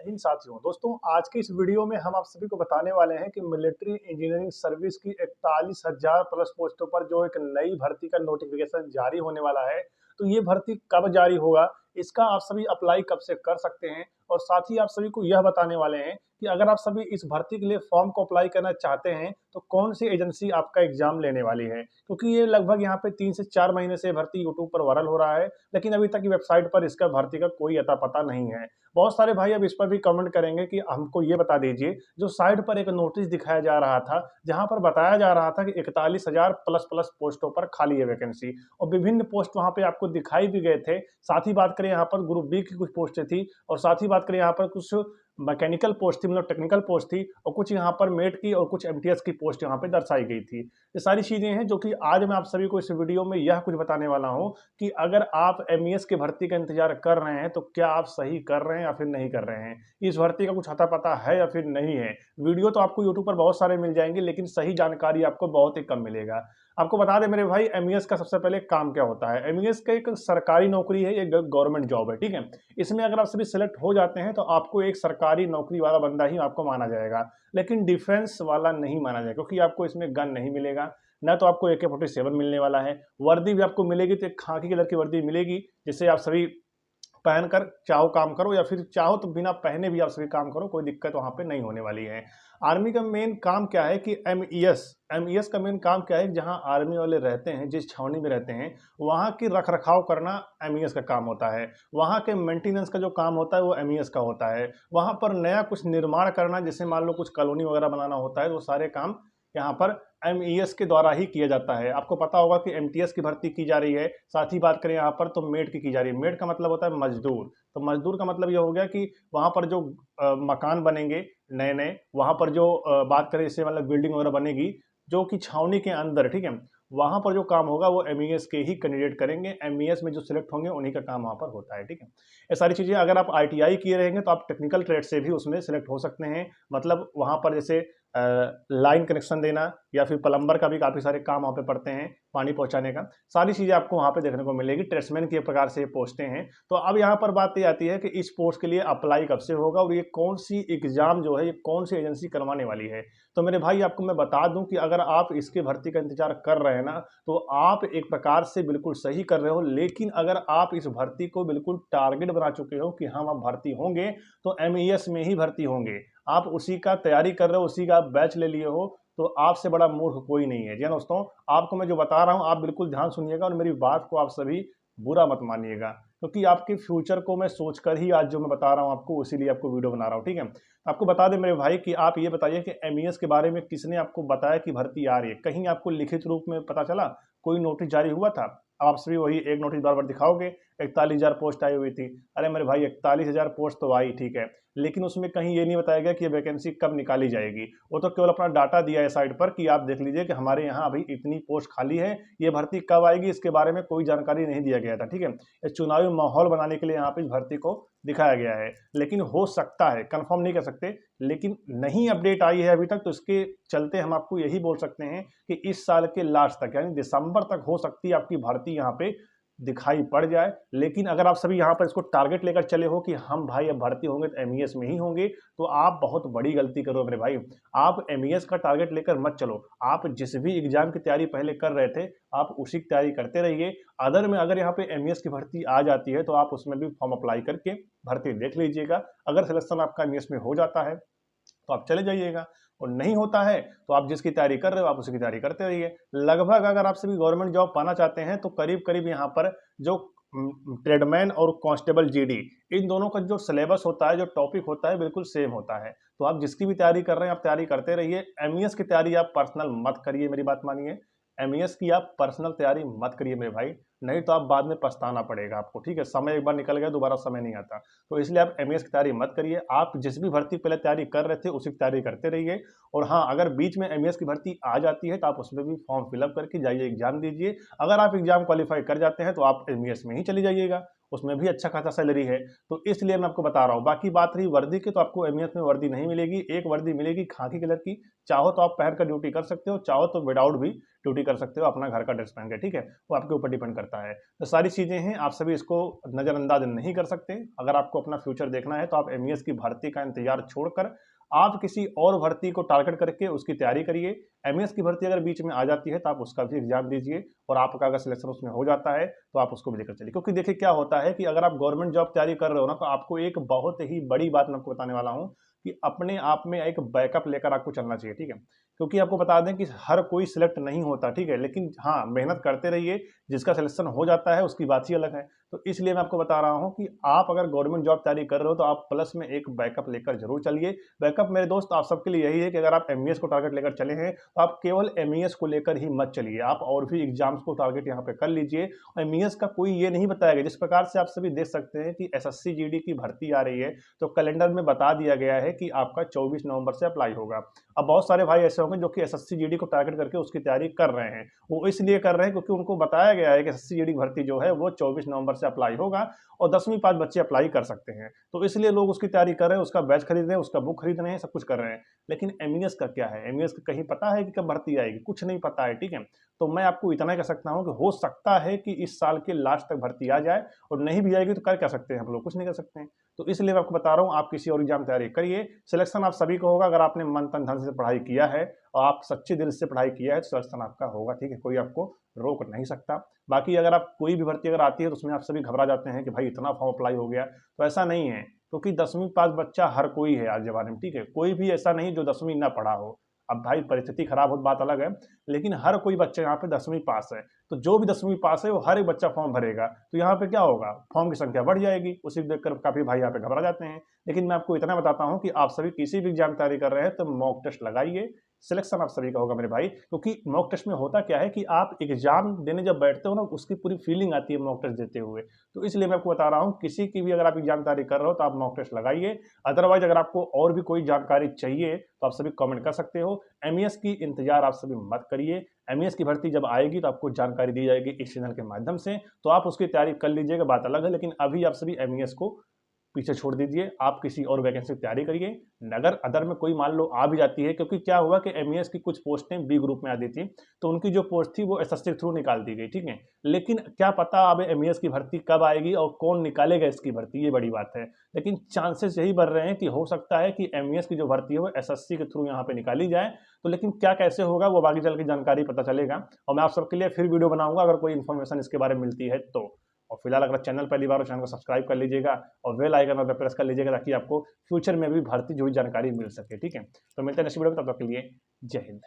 हिंद साथियों। दोस्तों, आज के इस वीडियो में हम आप सभी को बताने वाले हैं कि मिलिट्री इंजीनियरिंग सर्विस की 41,000 प्लस पोस्टों पर जो एक नई भर्ती का नोटिफिकेशन जारी होने वाला है, तो ये भर्ती कब जारी होगा, इसका आप सभी अप्लाई कब से कर सकते हैं और साथ ही आप सभी को यह बताने वाले हैं कि अगर आप सभी इस भर्ती के लिए फॉर्म को अप्लाई करना चाहते हैं, तो कौन सी एजेंसी आपका एग्जाम लेने वाली है। क्योंकि ये लगभग यहाँ पे 3 से 4 महीने से भर्ती यूट्यूब पर वायरल हो रहा है, लेकिन अभी तक वेबसाइट पर इसका भर्ती का कोई अता पता नहीं है। बहुत सारे भाई अब इस पर भी कमेंट करेंगे कि हमको ये बता दीजिए, जो साइट पर एक नोटिस दिखाया जा रहा था, जहाँ पर बताया जा रहा था कि 41,000 प्लस प्लस पोस्टों पर खाली है वैकेंसी और विभिन्न पोस्ट वहाँ पे आपको दिखाई भी गए थे। साथ ही बात करें यहाँ पर ग्रुप बी की कुछ पोस्टें थी और साथ ही बात करें यहाँ पर कुछ मैकेनिकल पोस्ट थी, मतलब टेक्निकल पोस्ट थी और कुछ यहाँ पर मेट की और कुछ एमटीएस की पोस्ट यहाँ पे दर्शाई गई थी। ये सारी चीजें हैं जो कि आज मैं आप सभी को इस वीडियो में यह कुछ बताने वाला हूँ कि अगर आप एमईएस की भर्ती का इंतजार कर रहे हैं तो क्या आप सही कर रहे हैं या फिर नहीं कर रहे हैं, इस भर्ती का कुछ अता पता है या फिर नहीं है। वीडियो तो आपको यूट्यूब पर बहुत सारे मिल जाएंगे, लेकिन सही जानकारी आपको बहुत ही कम मिलेगा। आपको बता दें मेरे भाई, एमईएस का सबसे पहले काम क्या होता है। एमईएस का एक सरकारी नौकरी है, एक गवर्नमेंट जॉब है, ठीक है। इसमें अगर आप सभी सिलेक्ट हो जाते हैं तो आपको एक सरकारी नौकरी वाला बंदा ही आपको माना जाएगा, लेकिन डिफेंस वाला नहीं माना जाएगा, क्योंकि आपको इसमें गन नहीं मिलेगा, ना तो आपको AK-47 मिलने वाला है। वर्दी भी आपको मिलेगी तो एक खाकी कलर की वर्दी मिलेगी, जिससे आप सभी पहनकर चाहो काम करो या फिर चाहो तो बिना पहने भी आप सभी काम करो, कोई दिक्कत वहां पे नहीं होने वाली है। आर्मी का मेन काम क्या है कि एमईएस का मेन काम क्या है, जहां आर्मी वाले रहते हैं, जिस छावनी में रहते हैं, वहां की रख रखाव करना एमईएस का काम होता है। वहां के मेंटेनेंस का जो काम होता है वो एमईएस का होता है। वहां पर नया कुछ निर्माण करना, जैसे मान लो कुछ कॉलोनी वगैरह बनाना होता है, वो सारे काम यहाँ पर एमईएस के द्वारा ही किया जाता है। आपको पता होगा कि एमटीएस की भर्ती की जा रही है। साथ ही बात करें यहाँ पर तो मेड की जा रही है। मेड का मतलब होता है मजदूर, तो मजदूर का मतलब ये हो गया कि वहां पर जो मकान बनेंगे नए नए, वहां पर जो बात करें इससे मतलब बिल्डिंग वगैरह बनेगी जो कि छावनी के अंदर, ठीक है, वहां पर जो काम होगा वो एमईएस के ही कैंडिडेट करेंगे। एमईएस में जो सिलेक्ट होंगे उन्हीं का काम वहां पर होता है, ठीक है। ये सारी चीजें अगर आप आईटीआई किए रहेंगे तो आप टेक्निकल ट्रेड से भी उसमें सिलेक्ट हो सकते हैं। मतलब वहां पर जैसे लाइन कनेक्शन देना या फिर प्लम्बर का भी काफी सारे काम वहां पे पड़ते हैं, पानी पहुंचाने का, सारी चीजें आपको वहां पे देखने को मिलेगी। ट्रेड्समैन की एक प्रकार से पोस्टें हैं। तो अब यहाँ पर बात ये आती है कि इस पोस्ट के लिए अप्लाई कब से होगा और ये कौन सी एग्जाम जो है, ये कौन सी एजेंसी करवाने वाली है। तो मेरे भाई आपको मैं बता दूं कि अगर आप इसके भर्ती का इंतजार कर रहे हैं ना, तो आप एक प्रकार से बिल्कुल सही कर रहे हो। लेकिन अगर आप इस भर्ती को बिल्कुल टारगेट बना चुके हो कि हम अब भर्ती होंगे तो एमईएस में ही भर्ती होंगे, आप उसी का तैयारी कर रहे हो, उसी का बैच ले लिए हो, तो आपसे बड़ा मूर्ख कोई नहीं है। जी हाँ दोस्तों, आपको मैं जो बता रहा हूँ आप बिल्कुल ध्यान सुनिएगा और मेरी बात को आप सभी बुरा मत मानिएगा, क्योंकि आपके फ्यूचर को मैं सोचकर ही आज जो मैं बता रहा हूँ आपको, इसीलिए आपको वीडियो बना रहा हूँ, ठीक है। आपको बता दें मेरे भाई कि आप ये बताइए कि एमईएस के बारे में किसने आपको बताया कि भर्ती आ रही है। कहीं आपको लिखित रूप में पता चला, कोई नोटिस जारी हुआ था? आप सभी वही एक नोटिस बार बार दिखाओगे, 41,000 पोस्ट आई हुई थी। अरे मेरे भाई 41,000 पोस्ट तो आई, ठीक है, लेकिन उसमें कहीं ये नहीं बताया गया कि ये वैकेंसी कब निकाली जाएगी। वो तो केवल अपना डाटा दिया है साइट पर कि आप देख लीजिए कि हमारे यहाँ अभी इतनी पोस्ट खाली है, ये भर्ती कब आएगी इसके बारे में कोई जानकारी नहीं दिया गया था, ठीक है। ये चुनावी माहौल बनाने के लिए यहाँ पे इस भर्ती को दिखाया गया है। लेकिन हो सकता है, कंफर्म नहीं कर सकते, लेकिन नहीं अपडेट आई है अभी तक, तो इसके चलते हम आपको यही बोल सकते हैं कि इस साल के लास्ट तक यानी दिसंबर तक हो सकती है आपकी भर्ती यहाँ पे दिखाई पड़ जाए। लेकिन अगर आप सभी यहाँ पर इसको टारगेट लेकर चले हो कि हम भाई अब भर्ती होंगे तो एमईएस में ही होंगे, तो आप बहुत बड़ी गलती करो मेरे भाई। आप एमईएस का टारगेट लेकर मत चलो। आप जिस भी एग्जाम की तैयारी पहले कर रहे थे, आप उसी की तैयारी करते रहिए। अदर में अगर यहाँ पे एमईएस की भर्ती आ जाती है तो आप उसमें भी फॉर्म अप्लाई करके भर्ती देख लीजिएगा। अगर सिलेक्शन आपका एमईएस में हो जाता है तो आप चले जाइएगा, और नहीं होता है तो आप जिसकी तैयारी कर रहे हो आप उसकी तैयारी करते रहिए। लगभग अगर आप सभी गवर्नमेंट जॉब पाना चाहते हैं तो करीब करीब यहाँ पर जो ट्रेडमैन और कांस्टेबल जीडी, इन दोनों का जो सिलेबस होता है, जो टॉपिक होता है, बिल्कुल सेम होता है। तो आप जिसकी भी तैयारी कर रहे हैं आप तैयारी करते रहिए। एमईएस की तैयारी आप पर्सनल मत करिए, मेरी बात मानिए। एमईएस की आप पर्सनल तैयारी मत करिए मेरे भाई, नहीं तो आप बाद में पछताना पड़ेगा आपको, ठीक है। समय एक बार निकल गया, दोबारा समय नहीं आता। तो इसलिए आप एमईएस की तैयारी मत करिए। आप जिस भी भर्ती पहले तैयारी कर रहे थे उसी की तैयारी करते रहिए। और हाँ, अगर बीच में एमईएस की भर्ती आ जाती है तो आप उसमें भी फॉर्म फिलअप करके जाइए, एग्जाम दीजिए। अगर आप एग्जाम क्वालिफाई कर जाते हैं तो आप एमईएस में ही चली जाइएगा, उसमें भी अच्छा खासा सैलरी है। तो इसलिए मैं आपको बता रहा हूँ। बाकी बात रही वर्दी की, तो आपको एमईएस में वर्दी नहीं मिलेगी। एक वर्दी मिलेगी खाकी कलर की, चाहो तो आप पहन कर ड्यूटी कर सकते हो, चाहो तो विदाउट भी, ड्यूटी कर सकते हो अपना घर का ड्रेस पहन के, ठीक है, वो आपके ऊपर डिपेंड करता है। तो सारी चीज़ें हैं, आप सभी इसको नज़रअंदाज नहीं कर सकते। अगर आपको अपना फ्यूचर देखना है तो आप एमईएस की भर्ती का इंतजार छोड़कर आप किसी और भर्ती को टारगेट करके उसकी तैयारी करिए। एमईएस की भर्ती अगर बीच में आ जाती है तो आप उसका भी एग्जाम दीजिए, और आपका अगर सिलेक्शन उसमें हो जाता है तो आप उसको भी लेकर चलिए। क्योंकि देखिए क्या होता है कि अगर आप गवर्नमेंट जॉब तैयारी कर रहे हो ना, तो आपको एक बहुत ही बड़ी बात मैं आपको बताने वाला हूँ कि अपने आप में एक बैकअप लेकर आपको चलना चाहिए, ठीक है। क्योंकि आपको बता दें कि हर कोई सिलेक्ट नहीं होता, ठीक है, लेकिन हाँ, मेहनत करते रहिए, जिसका सिलेक्शन हो जाता है उसकी बात ही अलग है। तो इसलिए मैं आपको बता रहा हूँ कि आप अगर गवर्नमेंट जॉब तैयारी कर रहे हो तो आप प्लस में एक बैकअप लेकर जरूर चलिए। बैकअप मेरे दोस्त आप सबके लिए यही है कि अगर आप एमईएस को टारगेट लेकर चले हैं तो आप केवल एमईएस को लेकर ही मत चलिए, आप और भी एग्जाम्स को टारगेट यहाँ पे कर लीजिए। एमईएस का कोई ये नहीं बताया गया, जिस प्रकार से आप सभी देख सकते हैं कि एसएससी जीडी की भर्ती आ रही है, तो कैलेंडर में बता दिया गया है कि आपका 24 नवंबर से अप्लाई होगा। अब बहुत सारे भाई ऐसे होंगे जो कि एसएससी जीडी को टारगेट करके उसकी तैयारी कर रहे हैं, वो इसलिए कर रहे हैं क्योंकि उनको बताया गया है कि एसएससी जीडी की भर्ती जो है वो 24 नवंबर से अप्लाई होगा और 10वीं पास बच्चे अप्लाई कर सकते हैं, तो इसलिए लोग उसकी तैयारी कर रहे हैं, उसका बैच खरीद रहे हैं, उसका बुक खरीद रहे हैं, सब कुछ कर रहे हैं। लेकिन एमईएस का क्या है, एमईएस का कहीं पता है कि कब भर्ती आएगी, कुछ नहीं पता है, ठीक है। तो मैं आपको इतना ही कह सकता हूं कि हो सकता है कि इस साल के लास्ट तक भर्ती आ जाए, और नहीं भी आएगी तो कर क्या सकते हैं हम लोग, कुछ नहीं कर सकते हैं। तो इसलिए मैं आपको बता रहा हूं, आप किसी और एग्जाम तैयारी करिए, सिलेक्शन आप सभी को होगा अगर आपने मन तन धन से पढ़ाई किया है और आप सच्चे दिल से पढ़ाई किया है तो सिलेक्शन आपका होगा, ठीक है, कोई आपको रोक नहीं सकता। बाकी अगर आप कोई भी भर्ती अगर आती है तो उसमें आप सभी घबरा जाते हैं कि भाई इतना फॉर्म अप्लाई हो गया, तो ऐसा नहीं है, क्योंकि 10वीं पास बच्चा हर कोई है आज जमाने में, ठीक है, कोई भी ऐसा नहीं जो 10वीं ना पढ़ा हो। अब भाई परिस्थिति खराब हो बात अलग है, लेकिन हर कोई बच्चा यहाँ पे 10वीं पास है, तो जो भी 10वीं पास है वो हर एक बच्चा फॉर्म भरेगा, तो यहाँ पे क्या होगा, फॉर्म की संख्या बढ़ जाएगी, उसी को देखकर काफी भाई यहाँ पे घबरा जाते हैं। लेकिन मैं आपको इतना बताता हूँ कि आप सभी किसी भी एग्जाम तैयारी कर रहे हैं तो मॉक टेस्ट लगाइए, सिलेक्शन आप सभी का होगा मेरे भाई। क्योंकि मॉक टेस्ट में होता क्या है कि आप एग्जाम देने जब बैठते हो ना, उसकी पूरी फीलिंग आती है मॉक टेस्ट देते हुए। तो इसलिए मैं आपको बता रहा हूँ, किसी की भी अगर आप एग्जाम तैयारी कर रहे हो तो आप मॉक टेस्ट लगाइए। अदरवाइज अगर आपको और भी कोई जानकारी चाहिए तो आप सभी कमेंट कर सकते हो। एमईएस की इंतजार आप सभी मत करिए, एमईएस की भर्ती जब आएगी तो आपको जानकारी दी जाएगी इस चैनल के माध्यम से, तो आप उसकी तैयारी कर लीजिएगा, बात अलग है। लेकिन अभी आप सभी एमईएस को पीछे छोड़ दीजिए, आप किसी और वैकेंसी की तैयारी करिए। अगर अदर में कोई मान लो आ भी जाती है, क्योंकि क्या हुआ कि एमईएस की कुछ पोस्टें बी ग्रुप में आती थी, तो उनकी जो पोस्ट थी वो एसएससी के थ्रू निकाल दी गई, ठीक है। लेकिन क्या पता अब एमईएस की भर्ती कब आएगी और कौन निकालेगा इसकी भर्ती, ये बड़ी बात है। लेकिन चांसेस यही बढ़ रहे हैं कि हो सकता है कि एमईएस की जो भर्ती है वो एसएससी के थ्रू यहाँ पे निकाली जाए। तो लेकिन क्या कैसे होगा वो आगे चल के जानकारी पता चलेगा, और मैं आप सबके लिए फिर वीडियो बनाऊंगा अगर कोई इन्फॉर्मेशन इसके बारे में मिलती है तो। और फिलहाल अगर चैनल पहली बार हो, चैनल को सब्सक्राइब कर लीजिएगा और बेल आइकन पर प्रेस कर लीजिएगा, ताकि आपको फ्यूचर में भी भर्ती जुड़ी जानकारी मिल सके, ठीक है। तो मिलते हैं नेक्स्ट वीडियो में, तब तक के लिए जय हिंद।